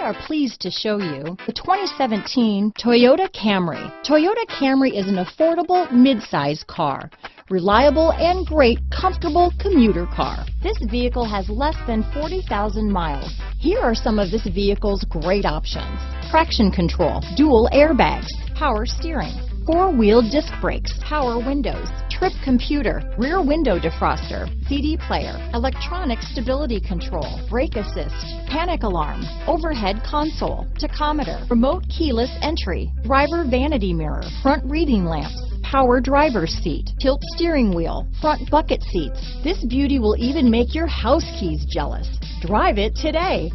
are pleased to show you the 2017 Toyota Camry. Toyota Camry is an affordable midsize car, reliable and great comfortable commuter car. This vehicle has less than 40,000 miles. Here are some of this vehicle's great options: traction control, dual airbags, power steering, four-wheel disc brakes, power windows, trip computer, rear window defroster, CD player, electronic stability control, brake assist, panic alarm, overhead console, tachometer, remote keyless entry, driver vanity mirror, front reading lamps, power driver's seat, tilt steering wheel, front bucket seats. This beauty will even make your house keys jealous. Drive it today.